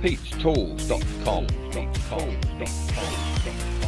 Pete'sTools.com.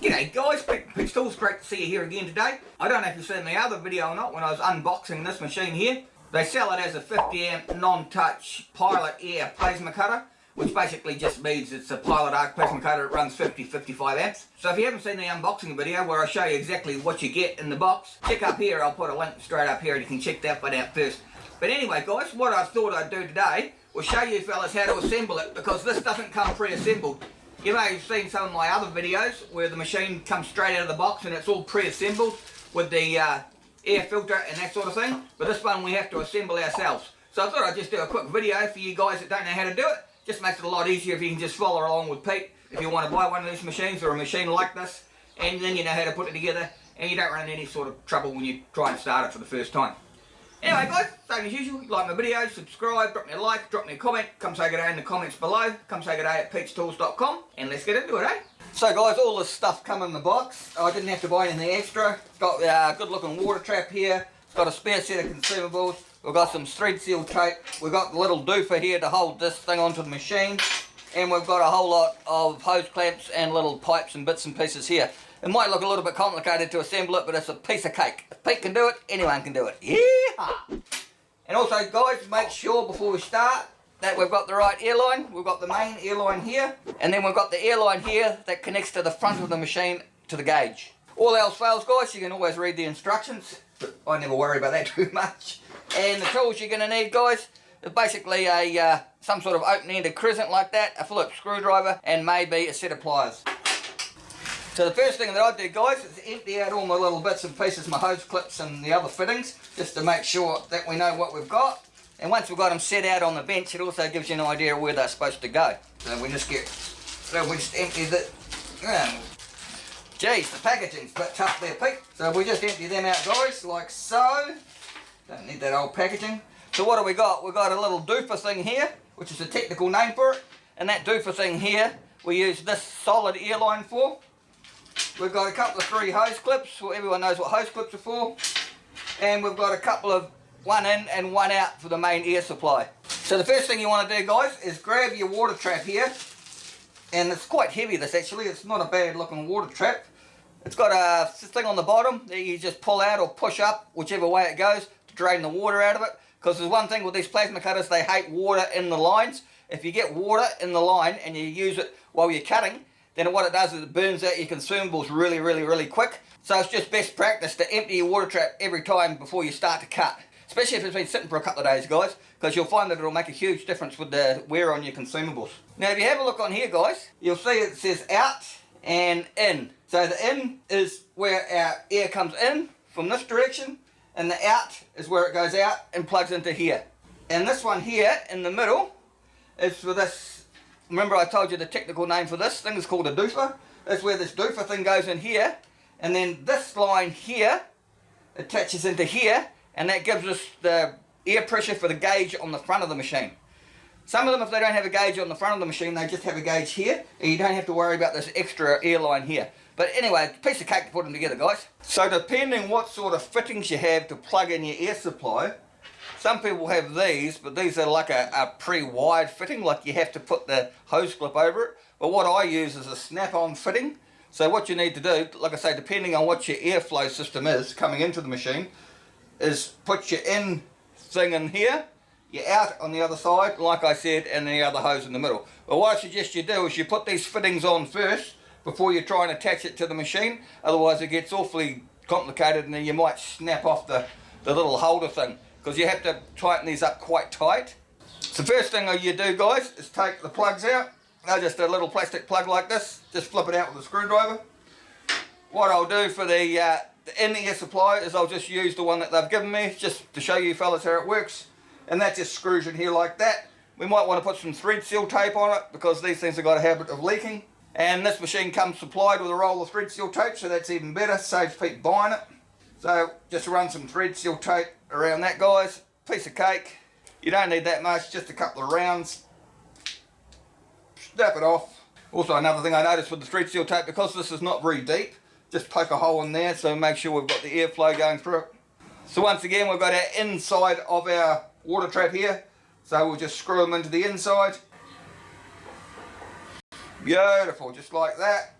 G'day guys, Pete's Tools, great to see you here again today. I don't know if you've seen the other video or not when I was unboxing this machine here. They sell it as a 50 amp non-touch Pilot Air plasma cutter, which basically just means it's a Pilot Arc plasma cutter. It runs 50-55 amps. So if you haven't seen the unboxing video where I show you exactly what you get in the box, check up here. I'll put a link straight up here and you can check that one out first. But anyway guys, what I thought I'd do today was show you fellas how to assemble it, because this doesn't come pre-assembled. You may have seen some of my other videos where the machine comes straight out of the box and it's all pre-assembled with the air filter and that sort of thing. But this one we have to assemble ourselves. So I thought I'd just do a quick video for you guys that don't know how to do it. Just makes it a lot easier if you can just follow along with Pete if you want to buy one of these machines or a machine like this, and then you know how to put it together and you don't run into any sort of trouble when you try and start it for the first time. Anyway guys, same as usual, like my videos, subscribe, drop me a like, drop me a comment, come say good day in the comments below, come say good day at Pete'sTools.com, and let's get into it, eh? So guys, all this stuff come in the box. I didn't have to buy anything extra. It's got a good looking water trap here, it's got a spare set of consumables, we've got some thread seal tape, we've got the little doofer here to hold this thing onto the machine, and we've got a whole lot of hose clamps and little pipes and bits and pieces here. It might look a little bit complicated to assemble it, but it's a piece of cake. If Pete can do it, anyone can do it. Yeehaw! And also guys, make sure before we start that we've got the right airline. We've got the main airline here, and then we've got the airline here that connects to the front of the machine to the gauge. All else fails guys, you can always read the instructions, but I never worry about that too much. And the tools you're going to need guys is basically a some sort of open-ended crescent like that, a Phillips screwdriver, and maybe a set of pliers. So the first thing that I do guys is empty out all my little bits and pieces, my hose clips and the other fittings, just to make sure that we know what we've got. And once we've got them set out on the bench, it also gives you an idea of where they're supposed to go. So we just empty the, geez, the packaging's a bit tough there Pete. So we just empty them out guys, like so. Don't need that old packaging. So what do we got? We've got a little doofer thing here, which is a technical name for it. And that doofer thing here, we use this solid airline for. We've got a couple of 3 hose clips, so everyone knows what hose clips are for. And we've got a couple of 1 in and 1 out for the main air supply. So the first thing you want to do guys is grab your water trap here. And it's quite heavy this actually, it's not a bad looking water trap. It's got a thing on the bottom that you just pull out or push up, whichever way it goes, to drain the water out of it. Because there's one thing with these plasma cutters, they hate water in the lines. If you get water in the line and you use it while you're cutting, then what it does is it burns out your consumables really quick. So it's just best practice to empty your water trap every time before you start to cut. Especially if it's been sitting for a couple of days guys, because you'll find that it'll make a huge difference with the wear on your consumables. Now if you have a look on here guys, you'll see it says out and in. So the in is where our air comes in from this direction, and the out is where it goes out and plugs into here. And this one here in the middle is for this. Remember I told you the technical name for this thing is called a doofer. That's where this doofer thing goes in here, and then this line here attaches into here, and that gives us the air pressure for the gauge on the front of the machine. Some of them, if they don't have a gauge on the front of the machine, they just have a gauge here, and you don't have to worry about this extra airline here. But anyway, piece of cake to put them together guys. So depending what sort of fittings you have to plug in your air supply, some people have these, but these are like a pre-wired fitting, like you have to put the hose clip over it. But what I use is a snap-on fitting. So what you need to do, like I say, depending on what your airflow system is coming into the machine, is put your in thing in here, your out on the other side, like I said, and the other hose in the middle. But what I suggest you do is you put these fittings on first before you try and attach it to the machine. Otherwise it gets awfully complicated and then you might snap off the little holder thing, because you have to tighten these up quite tight. So the first thing you do guys is take the plugs out. They're just a little plastic plug like this, just flip it out with a screwdriver. What I'll do for the in-ear supply is I'll just use the one that they've given me, just to show you fellas how it works. And that just screws in here like that. We might want to put some thread seal tape on it, because these things have got a habit of leaking. And this machine comes supplied with a roll of thread seal tape, so that's even better, saves people buying it. So just run some thread seal tape around that guys, piece of cake. You don't need that much, just a couple of rounds. Snap it off. Also another thing I noticed with the thread seal tape, because this is not very deep, just poke a hole in there so make sure we've got the airflow going through it. So once again we've got our inside of our water trap here, so we'll just screw them into the inside. Beautiful, just like that.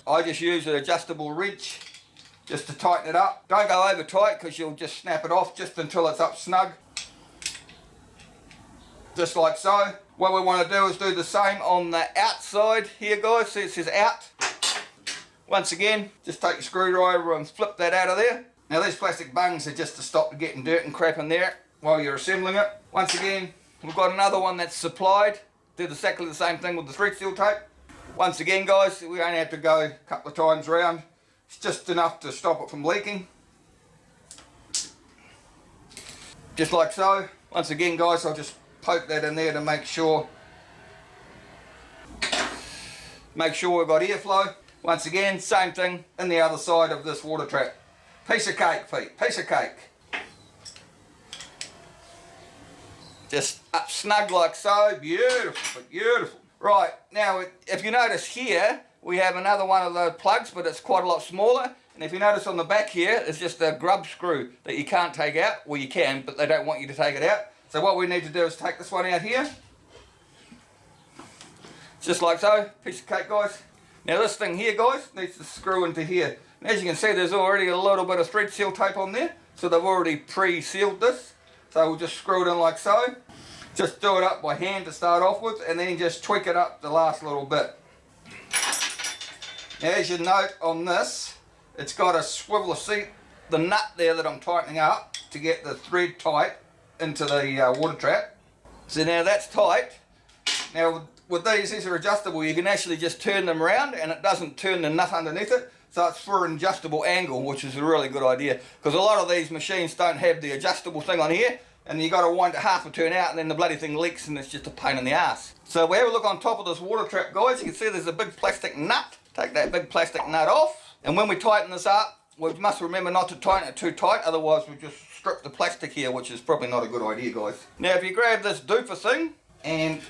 I just use an adjustable wrench just to tighten it up. Don't go over tight because you'll just snap it off just until it's up snug. Just like so. What we want to do is do the same on the outside here, guys. See, it says out. Once again, just take your screwdriver and flip that out of there. Now these plastic bungs are just to stop getting dirt and crap in there while you're assembling it. Once again, we've got another one that's supplied. Do exactly the same thing with the thread seal tape. Once again, guys, we only have to go a couple of times round. It's just enough to stop it from leaking. Just like so. Once again, guys, I'll just poke that in there to make sure we've got airflow. Once again, same thing in the other side of this water trap. Piece of cake, feet, piece of cake. Just up snug like so, beautiful, beautiful. Right, now if you notice here, we have another one of those plugs, but it's quite a lot smaller. And if you notice on the back here, it's just a grub screw that you can't take out. Well, you can, but they don't want you to take it out. So what we need to do is take this one out here. Just like so, piece of cake, guys. Now this thing here, guys, needs to screw into here. And as you can see, there's already a little bit of thread seal tape on there. So they've already pre-sealed this. So we'll just screw it in like so. Just do it up by hand to start off with, and then just tweak it up the last little bit. Now, as you note on this, it's got a swivel seat, the nut there that I'm tightening up to get the thread tight into the water trap. So now that's tight. Now with these are adjustable. You can actually just turn them around and it doesn't turn the nut underneath it. So it's for an adjustable angle, which is a really good idea. Because a lot of these machines don't have the adjustable thing on here. And you got to wind it half a turn out and then the bloody thing leaks and it's just a pain in the ass. So if we have a look on top of this water trap, guys, you can see there's a big plastic nut. Take that big plastic nut off. And when we tighten this up, we must remember not to tighten it too tight, otherwise we'll just strip the plastic here, which is probably not a good idea, guys. Now if you grab this doofer thing, and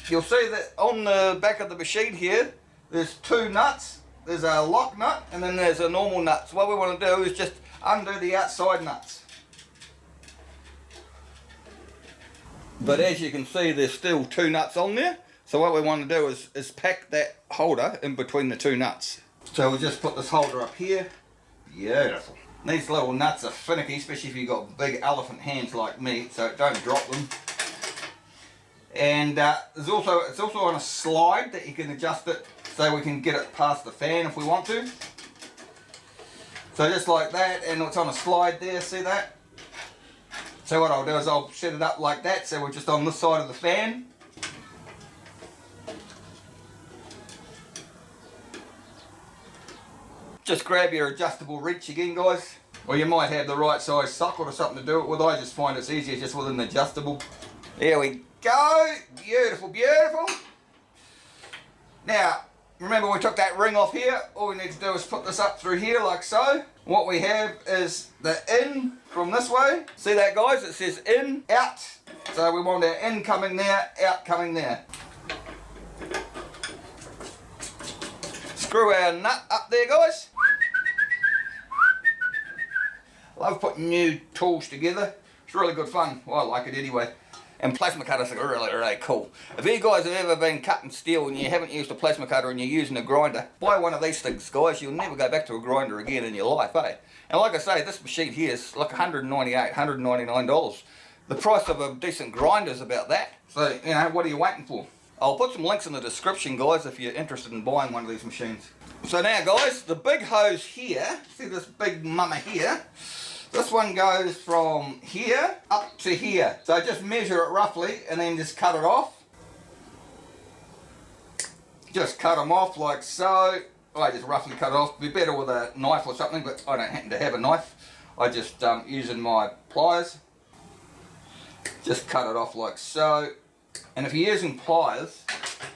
you'll see that on the back of the machine here, there's two nuts. There's a lock nut and then there's a normal nut. So what we want to do is just undo the outside nuts. But as you can see, there's still two nuts on there. So what we want to do is pack that holder in between the two nuts. So we'll just put this holder up here. Beautiful. These little nuts are finicky, especially if you've got big elephant hands like me, so don't drop them. And it's also on a slide that you can adjust it so we can get it past the fan if we want to. So just like that, and it's on a slide there, see that? So what I'll do is I'll set it up like that, so we're just on this side of the fan. Just grab your adjustable wrench again, guys. Or you might have the right size socket or something to do it with. I just find it's easier just with an adjustable. There we go. Beautiful, beautiful. Now, remember we took that ring off here. All we need to do is put this up through here like so. What we have is the in from this way. See that, guys? It says in, out. So we want our in coming there, out coming there. Screw our nut up there, guys. Love putting new tools together. It's really good fun. Well, I like it anyway. And plasma cutters are really, really cool. If you guys have ever been cutting steel and you haven't used a plasma cutter and you're using a grinder, buy one of these things, guys. You'll never go back to a grinder again in your life, eh? And like I say, this machine here is like $198, $199. The price of a decent grinder is about that. So, you know, what are you waiting for? I'll put some links in the description, guys, if you're interested in buying one of these machines. So now, guys, the big hose here, see this big mama here? This one goes from here up to here. So just measure it roughly and then just cut it off. Just cut them off like so. I just roughly cut it off. It'd be better with a knife or something, but I don't happen to have a knife. I just using my pliers. Just cut it off like so. And if you're using pliers,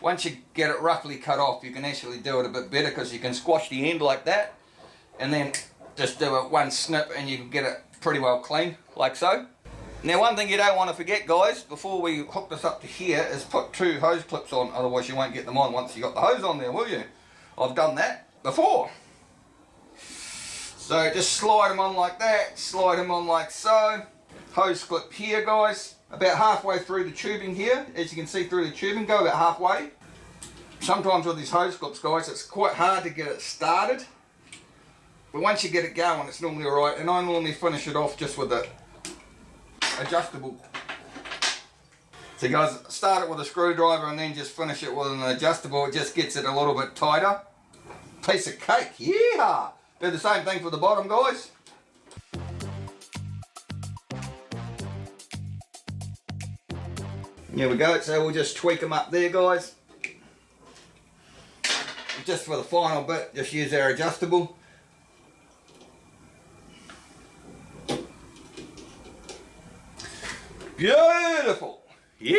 once you get it roughly cut off, you can actually do it a bit better because you can squash the end like that. And then just do it one snip and you can get it pretty well clean, like so. Now one thing you don't want to forget, guys, before we hook this up to here, is put two hose clips on, otherwise you won't get them on once you got the hose on there, will you? I've done that before. So just slide them on like that, slide them on like so. Hose clip here, guys, about halfway through the tubing here. As you can see through the tubing, go about halfway. Sometimes with these hose clips, guys, it's quite hard to get it started. But once you get it going, it's normally alright. And I normally finish it off just with the adjustable. So guys, start it with a screwdriver and then just finish it with an adjustable. It just gets it a little bit tighter. Piece of cake, yeah! Do the same thing for the bottom, guys. There we go, so we'll just tweak them up there, guys. Just for the final bit, just use our adjustable. Beautiful! Yeah!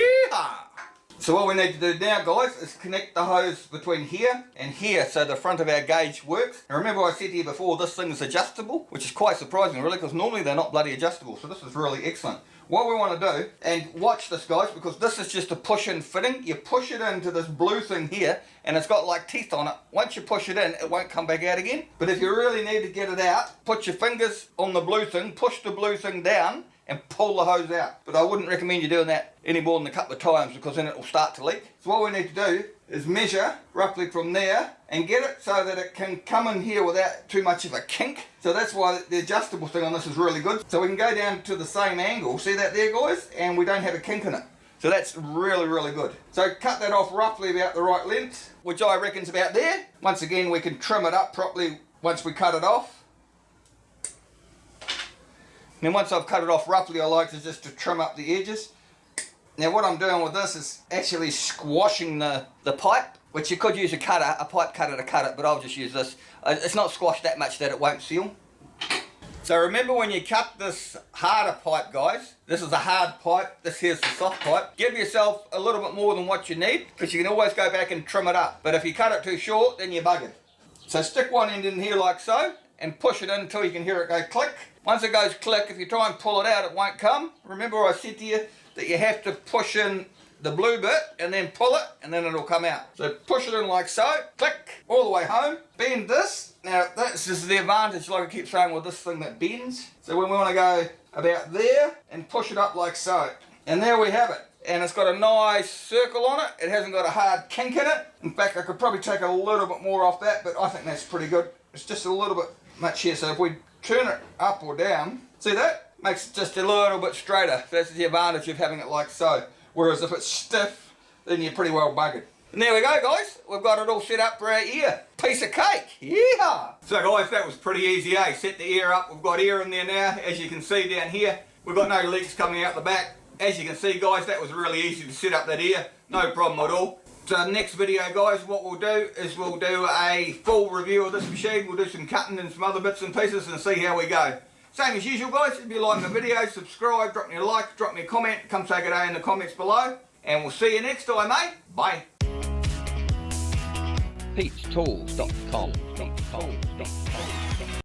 So what we need to do now, guys, is connect the hose between here and here so the front of our gauge works. And remember I said to you before, this thing is adjustable, which is quite surprising really, because normally they're not bloody adjustable, so this is really excellent. What we want to do, and watch this guys, because this is just a push-in fitting. You push it into this blue thing here, and it's got like teeth on it. Once you push it in, it won't come back out again. But if you really need to get it out, put your fingers on the blue thing, push the blue thing down, and pull the hose out. But I wouldn't recommend you doing that any more than a couple of times, because then it will start to leak. So what we need to do is measure roughly from there and get it so that it can come in here without too much of a kink. So that's why the adjustable thing on this is really good. So we can go down to the same angle, see that there guys, and we don't have a kink in it. So that's really, really good. So cut that off roughly about the right length, which I reckon's about there. Once again, we can trim it up properly once we cut it off. Then once I've cut it off roughly, I like to just to trim up the edges. Now what I'm doing with this is actually squashing the pipe, which you could use a cutter, a pipe cutter to cut it, but I'll just use this. It's not squashed that much that it won't seal. So remember when you cut this harder pipe, guys, this is a hard pipe, this here's the soft pipe. Give yourself a little bit more than what you need, because you can always go back and trim it up. But if you cut it too short, then you're buggered. So stick one end in here like so, and push it in until you can hear it go click. Once it goes click, if you try and pull it out, it won't come. Remember I said to you that you have to push in the blue bit and then pull it and then it'll come out. So push it in like so, click, all the way home. Bend this. Now this is the advantage, like I keep saying, with this thing that bends. So when we want to go about there and push it up like so. And there we have it. And it's got a nice circle on it. It hasn't got a hard kink in it. In fact, I could probably take a little bit more off that, but I think that's pretty good. It's just a little bit much here. So if we turn it up or down, see that? Makes it just a little bit straighter. So that's the advantage of having it like so. Whereas if it's stiff, then you're pretty well buggered. And there we go guys, we've got it all set up for our ear. Piece of cake, yeah! So guys, that was pretty easy, eh? Set the ear up, we've got air in there now, as you can see down here. We've got no leaks coming out the back. As you can see guys, that was really easy to set up that ear, no problem at all. So next video guys, what we'll do is we'll do a full review of this machine. We'll do some cutting and some other bits and pieces and see how we go. Same as usual guys, if you like the video, subscribe, drop me a like, drop me a comment, come say good day in the comments below. And we'll see you next time, mate. Bye. Pete'sTools.com